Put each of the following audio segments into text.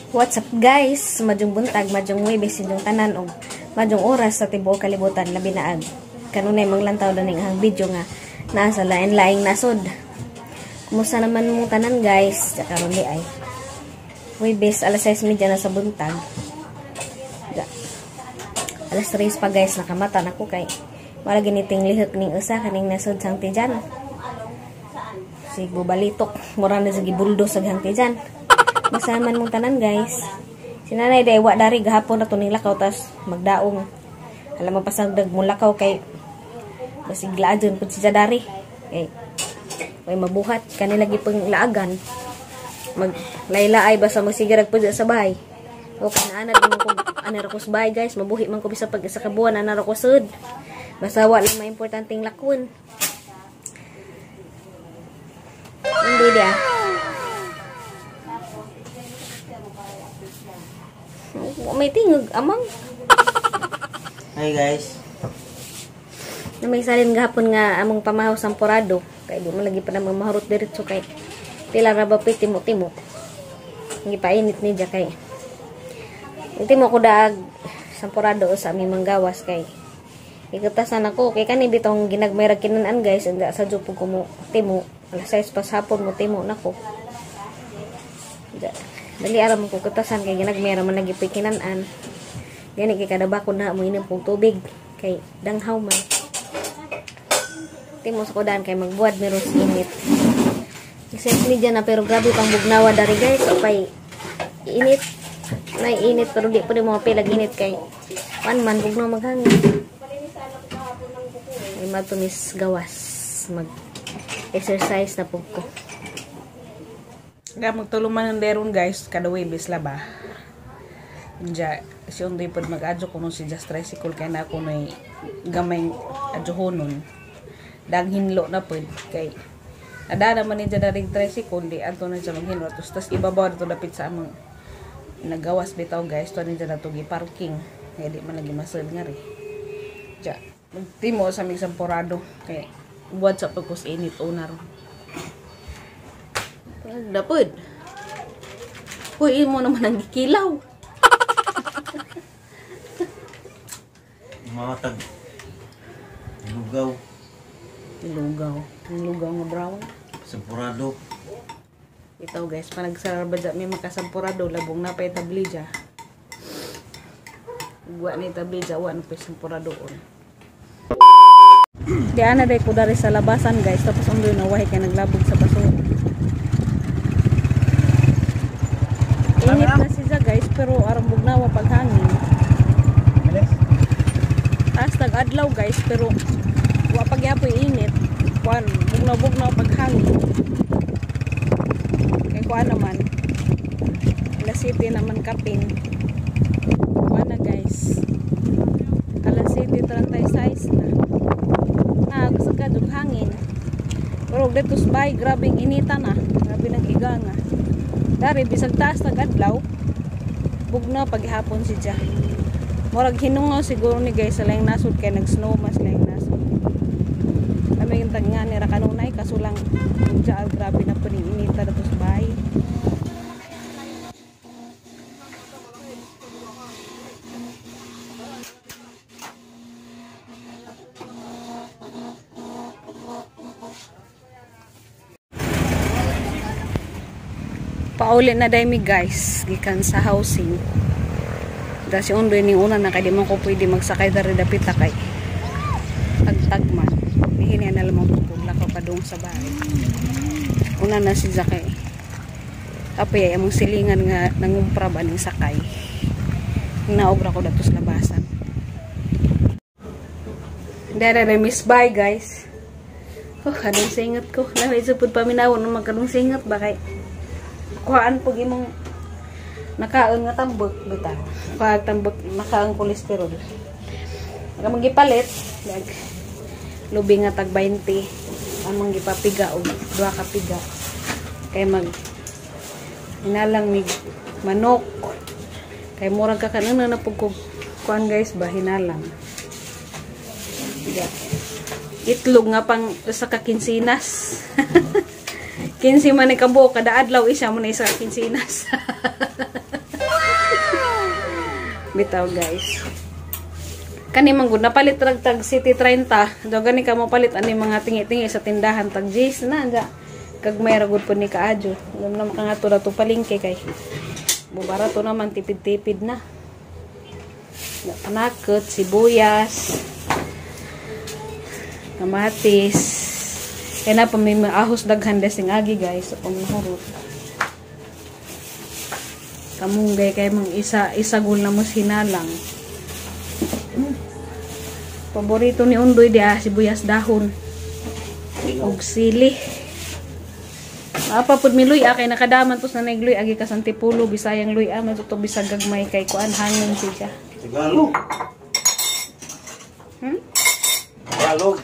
What's up guys? Majong buntag, majong Huwebes inyong tanan og majong oras sa tibuok kalibutan labi na ag. Kanunay manglantaw na ning ang video nga nasa lain-laing nasod. Kumusta naman mong tanan guys? Karon di ay Huwebes alas 6:30 na sa buntag. Alas 3 pa guys, nakamata na ko kay wala giniting lihok ning usa kaning nasod sang tijan. Si bubalitok, mura na sa gibuldo sa hangtijan. Masaman mong tanan guys. Si nanay day wa dari gahapon na to ning lakaw tas magdaong. Alam mo pasagdag mo lakaw kay basig laadyon pud si dari. Kay mabuhat kanila gipang laagan. Maglaylaay basta magsigarag pud sa bahay. O kanaana din ko ana ra ko sa bahay guys, mabuhi man ko bisa pag sa kabuan ana ra ko sud. Basta wa lang maimportanteng lakon. Hindi dia. May tingog amang. Hi guys. Na may salin gahapon nga among pamahaw sampurado kay di mo lagi pa na mamahurot diretso kay pila ra ba timo-timo. Hindi pa init ni kay. Timo ko daag sampurado sa aming manggawas kay ikatasan ako kay kani bitong ginagmayra kinanan guys anda sa jupo ko mo timo alas 6 pas hapon mo timo nako. Dali aram ko katasan kay ginagmayra man nagipoy kinanan. Gani kay kada bako na mo inom pong tubig kay danghaw man. Timo sa kodan kay magbuad meron init. Kasi media na pero grabe pang bugnawa dari guys opay init. Nay init pero di pa di mo mapilag init kay man bugnaw maghangin. Ay matumis gawas mag exercise na po ko. Nga magtuluman ng deron guys kada Huwebes laba. Diya si undoy pod mag-adyo kuno si just tricycle kay na ako nay gamay adyohonon. Dang hinlo na pod kay ada naman ni diya daring tricycle di adto na siya maghinlo tas ibabaw dito dapit sa among nagawas bitaw guys to ni diya na to gi-parking kay di man lagi masel nga ri. Diya magtimo sa mig sampurado kay buwad sa pagkus init unar. Dapod. Uy, mo naman ang gikilaw. Matag. Lugaw. Lugaw nga brown. Sampurado. Ito guys, panagsarabad may makasampurado labong na pa itablija. Gwa ni itablija, wa na pa sampurado on. Di ana day ko dari sa labasan guys, tapos undoy na wahi kay naglabog sa basura. Init na siya guys, pero arang bugnawa paghangin. Taas tag-adlaw guys, pero wa pagyapoy init. Kuan, bugnaw paghangin. Kay kuan naman. Alas 7 naman kapin. Kuan na guys. Alas 7:36 na. Gusto ka dug hangin. Pero dito sa bahay, grabing inita na. Grabe nang iga nga. Dari bisag taas tag-adlaw bugnaw paghapon si Jah. Murag hinungaw siguro ni guys sa laing nasod kay nag-snow mas laing nasod. Kami yung tag nga nira kanunay kaso lang Jah grabe na po ning inita dito sa bahay. Paulit na daymi guys gikan sa housing. Dasi undoy ning una na kay di man ko pwede magsakay dari dapit kay tagtag man. Dihin na lamang pugla ko padung sa bahay. Una na si Zakay. Tapos among silingan nga nangumpra ba ning sakay. Naobra ko datos labasan. Dere miss bye guys. Kadong singat ko. Lamay sa pud paminawon ng magkadong singat ba kay kuhaan pag imong nakaon nga tambok bitaw. Kuhaan tambok nakaon kolesterol. Nga magipalit lag lubi nga tag 20 among gipapiga og 2 ka piga. Kay mag hinalang mig manok. Kay murag ka kanang na pug kuhaan guys ba hinalang. Itlog nga pang sa kakinsinas. 15 man ni kabuok kada adlaw isa mo na isa kinsinas. Bitaw guys. Kani man gud napalit rag tag City 30. Do gani ka mo palit ani mga tingi-tingi sa tindahan tag J's na anja. Kag may ragud po ni kaadyo. Ngam na makangato na to palingke kay. Bubara to naman tipid-tipid na. Panakot, sibuyas, kamatis. Kaya na pa may maahos daghan desing agi guys sa pamahurot. Kamunggay kay mang isagol na mo hinalang. Paborito ni Undoy di sibuyas dahon. Og sili. Apa pud mi luy kay nakadaman pus na nagluy agi ka Santipulo Bisayang luy matuto bisag gagmay kay kuan hangin siya. Tagalog. Tagalog.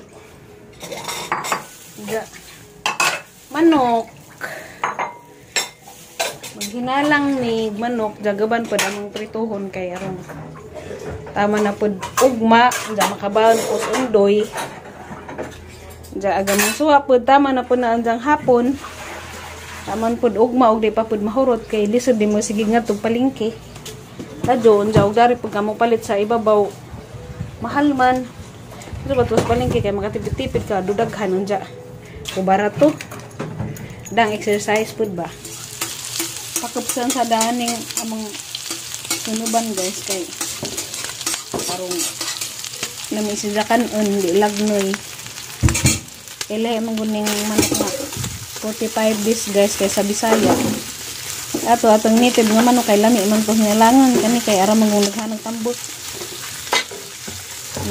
Manok. Maghinalang ni manok jagaban pud among prituhon kay aron tama na pud ugma ja makabaon pus Undoy. Ja aga man suwa pud tama na pud na anjang hapon. Taman pud ugma og di pa pud mahurot kay lisod di mo sige ngadtog palingki. Dajon jaw dari pud kamo palit sa ibabaw. Mahal man. Pero batos palingki kay makatipid-tipid ka dudaghan unja. Kubarato. Dang exercise pud ba. Pakupsan sa daning among sunuban guys kay parong namisidakan di lagnoy. Ele manguning manok na 45 days guys kay sa Bisaya. Ato atong native nga manok kay lami man to hinalangan kani kay ara mangunaghan ng tambot.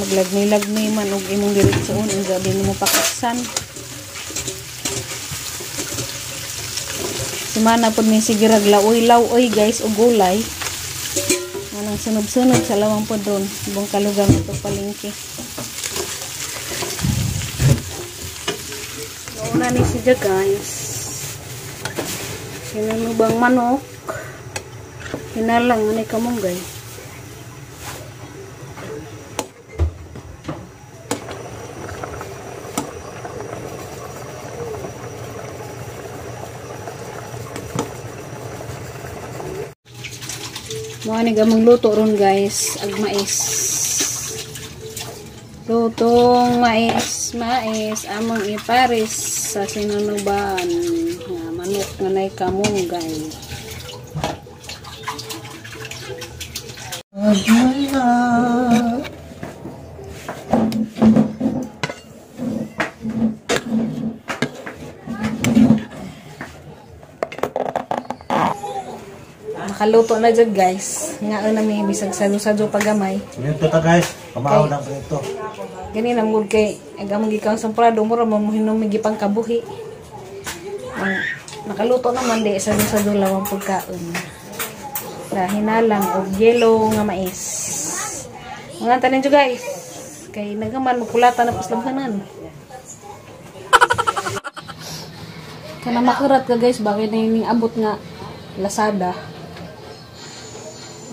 Maglagmi-lagmi man og imong diretsoon unsa din mo pakaksan. Simana pud ni sige rag laoy guys og gulay. Anang sunod-sunod sa lawang pod ron ibong kalugang ito palingki. Una ni siya guys. Sinanubang manok. Hinalang ni kamunggay. Mga ni gamang luto ron guys. Ag mais. Lutong mais among iparis sa sinunuban nga manok nga nay kamunggay. Nakaluto na dyan guys. Nga na may bisag salo-salo pagamay. Ito ta guys. Kamahaw ng ito. Gani na mud kay agamang gikaw sa prado mura mo hinom gipang kabuhi. Nakaluto naman di sa dulawang pagkaon. Na hinalang og yellow nga mais. Mga tanin jo guys. Kay nagaman magkulata na paslabhanan. Kana makurat ka guys bakit na yung abot nga Lazada.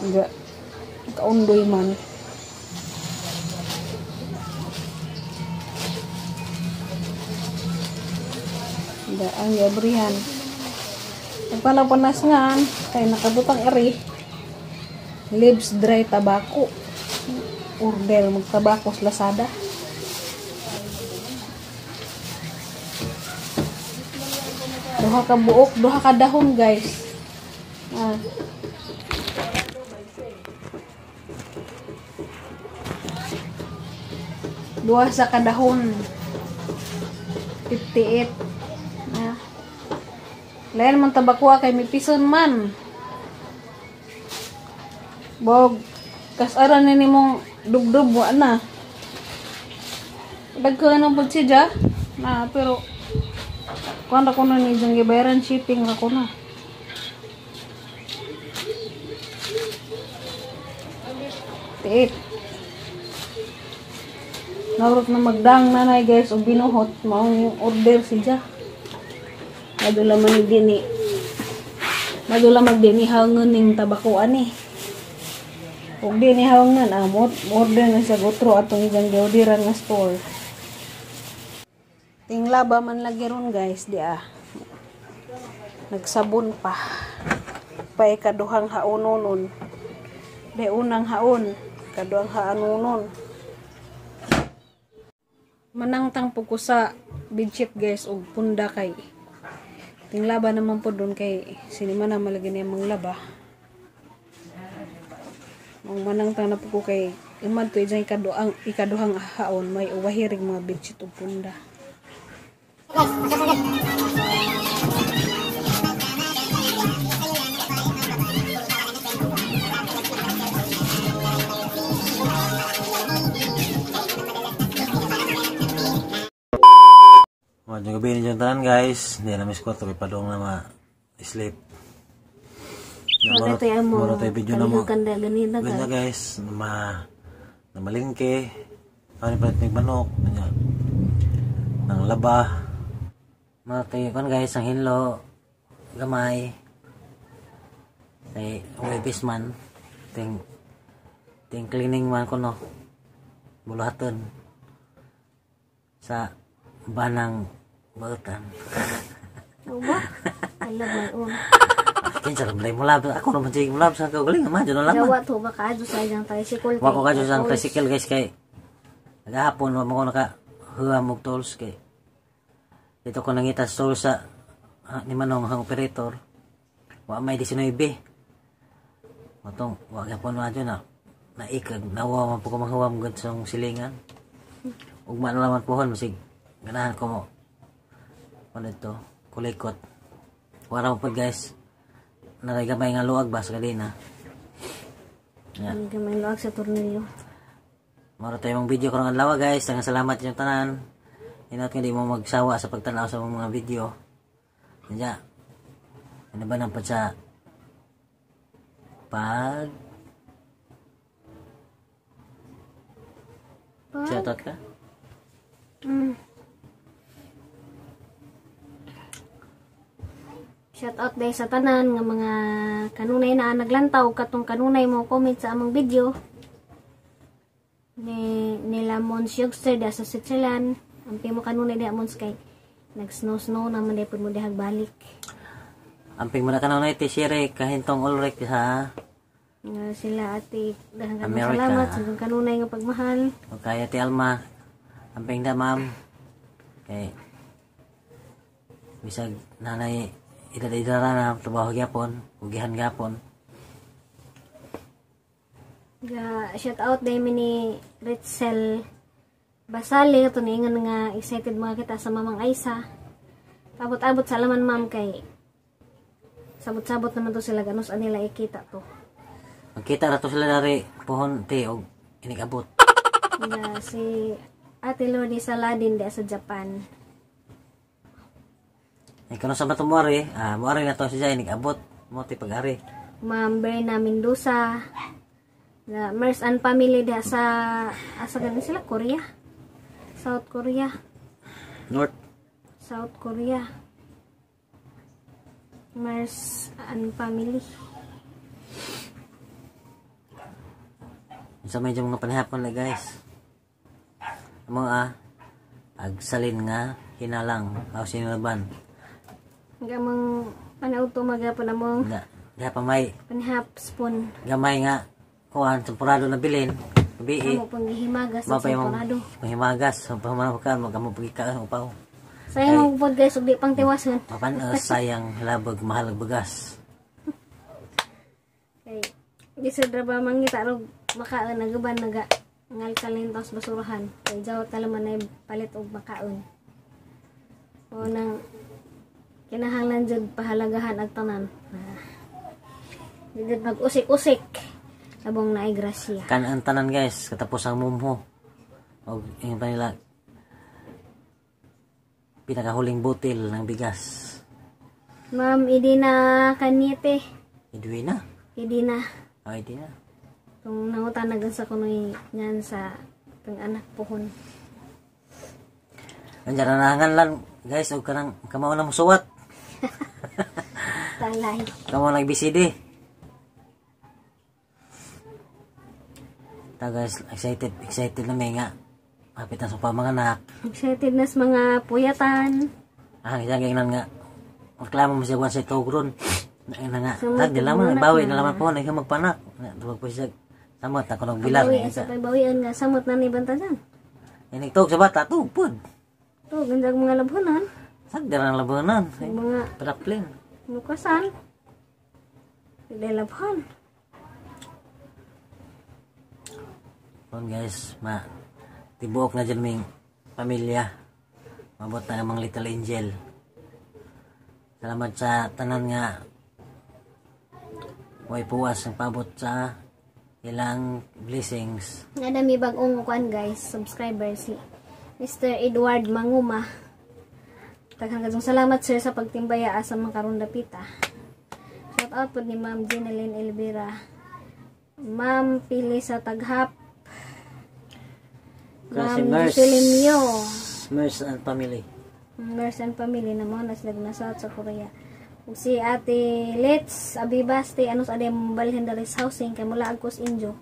Nga kaundoy man. Ang yabrihan. Nagpanapanas nga kay nakabutang eri. Lives dry tabako. Order magtabako sa Lazada. Duha ka buok, duha ka dahon guys. Duha sa kadahon. 58. Lain man tabakwa kay may pison man. Bog kasaran ni mong dubdub wa na. Daghan ang pud siya na pero kuan ra ko na ni jang gibayaran shipping ra ko na. Tiit. Naurot na magdang nanay guys o binuhot mao yung order siya. Madula man dini. Madula magdini hangon ning tabakuan ni. Ug dini hangon order na sa gotro atong ijang giorderan nga store. Tinglaba man lagi ron guys di Nagsabon pa. Pay kaduhang haunonon. De unang haon, kaduang haanunon. Manangtang po ko sa bedsheet guys og punda kay tinglaba naman po doon kay sinima na malagi niya manglaba. Ang manangtang na po ko kay imad to ijay ikaduhang haon may uwahirig mga bedsheet og punda. Mga gabi ninyo tanan guys. Hindi na miss ko ito. Ipadong na ma-sleep. Muro tayo video na mo. Ganda guys. Na malingke. Ano pa may manok. Nang laba. Mga tayo kan guys. Ang hinlo. Gamay. Ay webis man. Ting cleaning man ko no. Bulahaton. Sa banang bautan. Uba? I love my own. Kinsa ra blay mo lab. Ako naman sige mo lab sa kaugaling naman jud lang. Gawa to ba kaadyo sa iyang tricycle. Wa ko kadyo sa tricycle guys kay nagahapon wa mo ko naka huwam og tools kay dito ko nangita sa tools sa ni manong ang operator. Wa may 19. Matong wa gyapon wa jud na naikag nawa man po ko manghuwam gud sa silingan. Ug man naman pohon masig ganahan ko mo. Ano ito? Kulikot. Wala mo po guys. Narigamay nga luag ba sa kadina. Yan. Narigamay luag sa tornilyo. Maro tayo mong video karong adlaw guys. Ang salamat yung tanan. Inot nga di mo magsawa sa pagtanaw sa mga video. Kanya. Ano ba nang sa shoutout ka? Shout out day sa tanan nga mga kanunay na naglantaw katong kanunay mo comment sa among video. Nila Mons Yogster da sa Switzerland. Ampi mo kanunay di amon kay nag-snow naman day pud mo dihag balik. Amping mo na kanunay ti Sire kahintong ulrek sa sila ati daghang America. Salamat sa kanunay nga pagmahal. O kaya ti Alma. Amping da ma'am. Kay bisag nanay idara na trabaho gyapon, ugihan gyapon. Shout out day ni Ritzel Basali ito na ingan nga excited mga kita sa Mamang Aisa. Abot-abot salaman ma'am kay sabot-sabot naman to sila ganus anila ikita to. Magkita ra to sila dari pohon ti og inig-abot. Si Ate Lodi Saladin di sa Japan. Kano sa matumori, muari na to siya inig-abot mo ti pag-ari. Ma'am Berna Mendoza. Na Mers and family di sa asa ganin sila Korea. South Korea. South Korea. Mers and family. Sa medyo mga panahapon na guys. Mga agsalin nga hinalang aw sinulaban. Gamang panaw to magapon among diha pa may panhap spoon. Gamay nga kuan tempurado na bilin. Gabi Amo pang himagas sa tempurado. Himagas sa pamamakan magamo pagika upaw. Sayang mo pod guys ug di pang tiwason. Mapanos sayang labag mahal bugas. Kay gisadra ba mangita rog makaon nagaban naga ngalkalin tos basurahan. Kay jaw talaman ay palit og makaon. O nang kinahanglan jud pahalagahan ag tanan. Dili mag-usik-usik. Labong naay grasya. Kan ang tanan guys, katapos ang mumho. Og yung nila pinakahuling butil ng bigas. Ma'am, idi na kanite. Idwi na. Idi na. Idi na. Kung nangutanagan sa kunoy ngan sa tang anak pohon. Andiyan na lang guys, og kanang kamao na musuwat. Talay. Kamao nag BCD. Ta guys, excited na may nga. Hapit na sa pamanganak. Excited na sa mga puyatan. Isang gangnan nga. Reklamo mo siya sa togron. Na nga. Tag di laman bawi na laman po na magpanak. Tubag po siya. Samot ako nang bilang. Sa pagbawian nga samot na ni bantasan. Ini tog sa bata tupod. To gandag mga labunan, Sag darang labanan. mga Peraplin. lukasan. Pila labuhan. Pon guys, tibuok na dyan ming pamilya. Mabot na ang mga little angel. Salamat sa tanan nga way puwas ang pabot sa ilang blessings. Nga dami bagong kuan guys, subscriber si Mr. Edward Manguma. Taghang kadtong salamat sir sa pagtimbaya sa mga karon dapita. Shout out po ni Ma'am Jeneline Elvira. Ma'am Pili sa Taghap. Ma'am Joselimio. Mers and family. Nurse and family na mo nagnasat sa Korea. Ug si Ate Let's Abibaste anos adem balhin dalis housing kay mula agkos injo.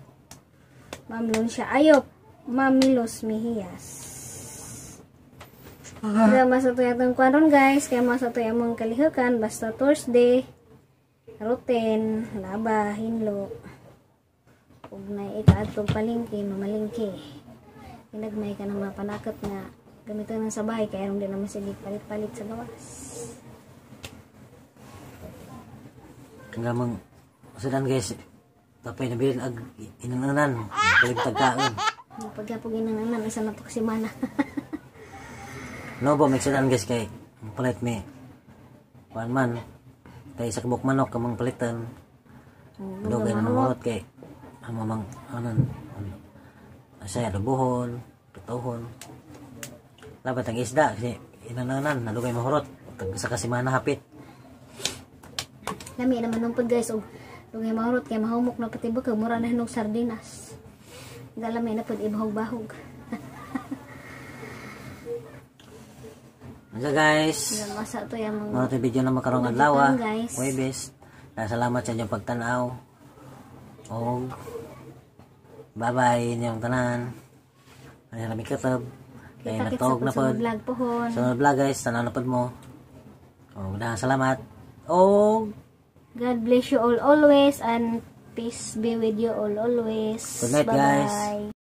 Ma'am Lucia Ayop, Ma'am Milos Mejías. Kaya masatoy atong kwaron guys, kaya masatoy among kalihukan basta Thursday. Routine, laba, hinlo. Ug na ikaadtong palingki, mamalingki. Pinagmay ka ng mapanakot nga gamiton ng sabay kaya ron din naman sige palit-palit sa gawas. Hanggang sudan guys, tapay na bilin ag inanan, palig tagkaon. Pagkapog inanganan, isa na to kasi mana. No ba, may sudan guys kay palit me. Kuan man, kay sa kabuk manok kamang palitan. Dugay na namurot kay amamang anan. Asaya adobohon, tutohon. Labat ang isda kasi inananan, nalugay mahurot. Sa kasimana hapit. Lami naman nung pod guys, og lugay mahurot kay mahumok na pati bukag mura na hinog sardinas. Dalami na pod ibahog-bahog. Ano guys? Yan masa to yung Mga video na makarong adlaw. guys. Webes. Salamat sa inyong pagtanaw. Og bye-bye inyong tanan. Ano na mikatob. Kaya Kita-kits natog na sa pod. vlog pohon. Sa vlog guys, tanaw na pod mo. Og salamat. Og God bless you all always and peace be with you all always. Good night, guys. Bye-bye.